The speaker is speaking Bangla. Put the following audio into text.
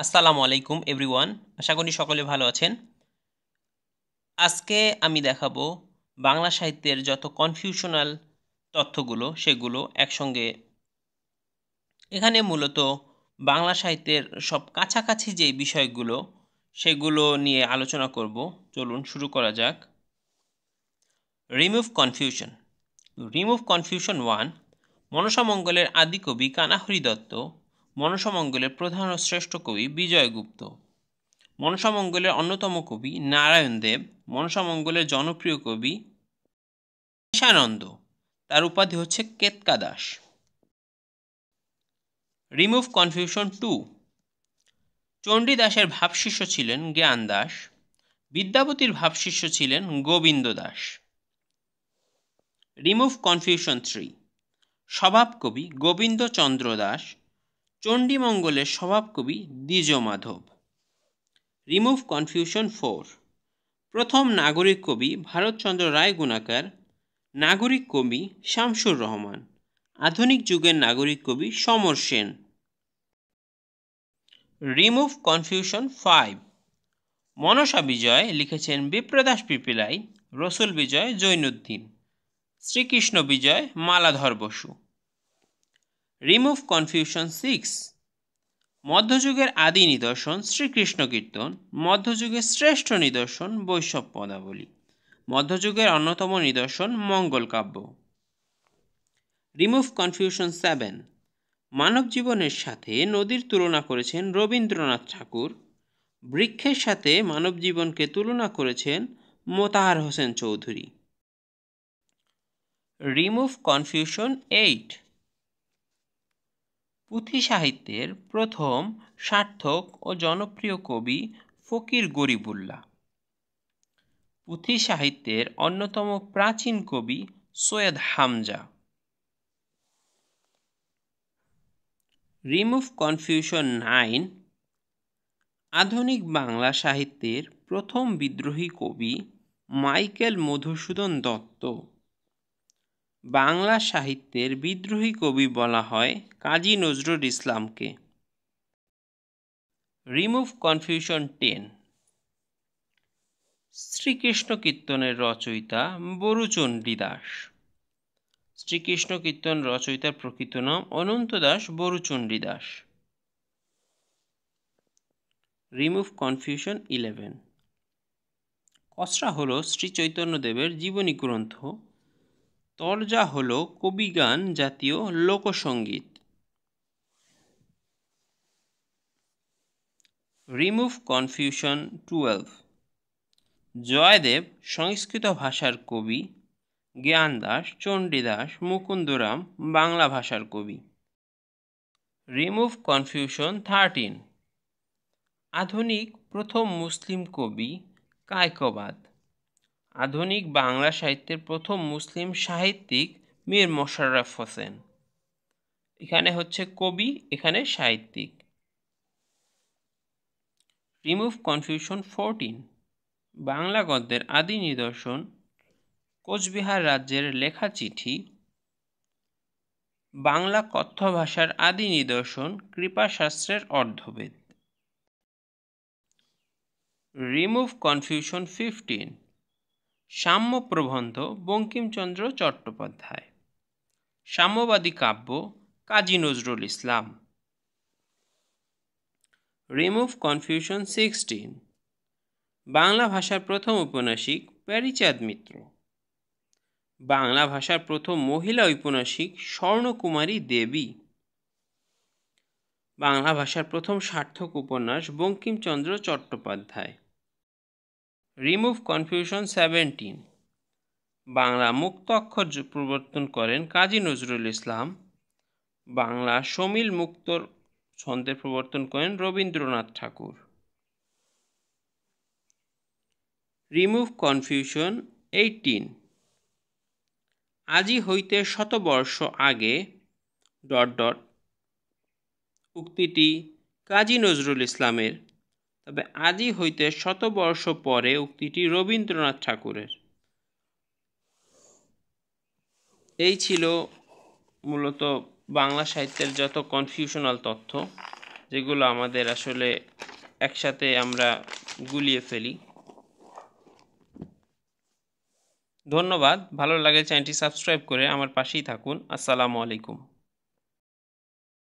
আসসালামু আলাইকুম এভরিওয়ান। আশা করি সকলে ভালো আছেন। আজকে আমি দেখাবো বাংলা সাহিত্যের যত কনফিউশনাল তথ্যগুলো সেগুলো একসঙ্গে। এখানে মূলত বাংলা সাহিত্যের সব কাছাকাছি যে বিষয়গুলো সেগুলো নিয়ে আলোচনা করব। চলুন শুরু করা যাক। Remove confusion. Remove confusion 1। মনসামঙ্গলের আদি কবি কানাহরি দত্ত। মনসামঙ্গলের প্রধান ও শ্রেষ্ঠ কবি বিজয়গুপ্ত। মনসামঙ্গলের অন্যতম কবি নারায়ণ দেব। মনসামঙ্গলের জনপ্রিয় কবি ঈশানন্দ। তার উপাধি হচ্ছে কেতকা দাস। Remove confusion 2। চণ্ডীদাসের ভাবশিষ্য ছিলেন জ্ঞান দাস। বিদ্যাপতির ভাবশিষ্য ছিলেন গোবিন্দ দাস। Remove confusion 3। স্বভাবকবি গোবিন্দচন্দ্র দাস। চণ্ডীমঙ্গলের স্বভাবকবি দ্বিজ মাধব। Remove confusion 4। প্রথম নাগরিক কবি ভারতচন্দ্র রায় গুণাকার। নাগরিক কবি শামসুর রহমান। আধুনিক যুগের নাগরিক কবি সমর সেন। Remove confusion 5। মনসা বিজয় লিখেছেন বিপ্রদাস পিপিলাই। রসুল বিজয় জৈনুদ্দিন। শ্রীকৃষ্ণ বিজয় মালাধর বসু। Remove confusion 6। মধ্যযুগের আদি নিদর্শন শ্রীকৃষ্ণ কীর্তন। মধ্যযুগের শ্রেষ্ঠ নিদর্শন বৈষ্ণব পদাবলী। মধ্যযুগের অন্যতম নিদর্শন মঙ্গল কাব্য। Remove confusion 7। মানব জীবনের সাথে নদীর তুলনা করেছেন রবীন্দ্রনাথ ঠাকুর। বৃক্ষের সাথে মানব জীবনকে তুলনা করেছেন মোতাহার হোসেন চৌধুরী। Remove confusion 8। পুঁথি সাহিত্যের প্রথম সার্থক ও জনপ্রিয় কবি ফকির গরিবুল্লাহ। পুঁথি সাহিত্যের অন্যতম প্রাচীন কবি সৈয়দ হামজা। Remove confusion 9। আধুনিক বাংলা সাহিত্যের প্রথম বিদ্রোহী কবি মাইকেল মধুসূদন দত্ত। বাংলা সাহিত্যের বিদ্রোহী কবি বলা হয় কাজী নজরুল ইসলামকে। Remove confusion 10। শ্রীকৃষ্ণ কীর্তনের রচয়িতা বরুচণ্ডী দাস। শ্রীকৃষ্ণ কীর্তন রচয়িতার প্রকৃত নাম অনন্ত দাস বরুচণ্ডী দাস। Remove confusion 11। খসড়া হল শ্রী চৈতন্যদেবের জীবনী গ্রন্থ। তরজা হল কবিগান জাতীয় লোকসঙ্গীত। Remove confusion 12। জয়দেব সংস্কৃত ভাষার কবি। জ্ঞান দাস চণ্ডীদাস মুকুন্দরাম বাংলা ভাষার কবি। Remove confusion 13। আধুনিক প্রথম মুসলিম কবি কায়কবাদ। আধুনিক বাংলা সাহিত্যের প্রথম মুসলিম সাহিত্যিক মীর মোশাররফ হোসেন। এখানে হচ্ছে কবি, এখানে সাহিত্যিক। Remove confusion 14। বাংলা গদ্যের আদি নিদর্শন কোচবিহার রাজ্যের লেখা চিঠি। বাংলা কথ্য ভাষার আদি নিদর্শন কৃপাশাস্ত্রের অর্ধবেদ। Remove confusion 15। সাম্য প্রবন্ধ বঙ্কিমচন্দ্র চট্টোপাধ্যায়। সাম্যবাদী কাব্য কাজী নজরুল ইসলাম। Remove confusion 16। বাংলা ভাষার প্রথম ঔপন্যাসিক প্যারীচাঁদ মিত্র। বাংলা ভাষার প্রথম মহিলা ঔপন্যাসিক স্বর্ণকুমারী দেবী। বাংলা ভাষার প্রথম সার্থক উপন্যাস বঙ্কিমচন্দ্র চট্টোপাধ্যায়। Remove confusion 17। বাংলা মুক্ত অক্ষর প্রবর্তন করেন কাজী নজরুল ইসলাম। বাংলা সমিল মুক্ত ছন্দের প্রবর্তন করেন রবীন্দ্রনাথ ঠাকুর। Remove confusion 18। আজি হইতে শতবর্ষ আগে ... উক্তিটি কাজী নজরুল ইসলামের, তবে আজি হইতে শতবর্ষ পরে উক্তিটি রবীন্দ্রনাথ ঠাকুরের। এই ছিল মূলত বাংলা সাহিত্যের যত কনফিউশনাল তথ্য। যেগুলো আমাদের আসলে একসাথে আমরা গুলিয়ে ফেলি। ধন্যবাদ। ভালো লাগলে চ্যানেলটি সাবস্ক্রাইব করে আমার পাশেই থাকুন। আসসালামু আলাইকুম।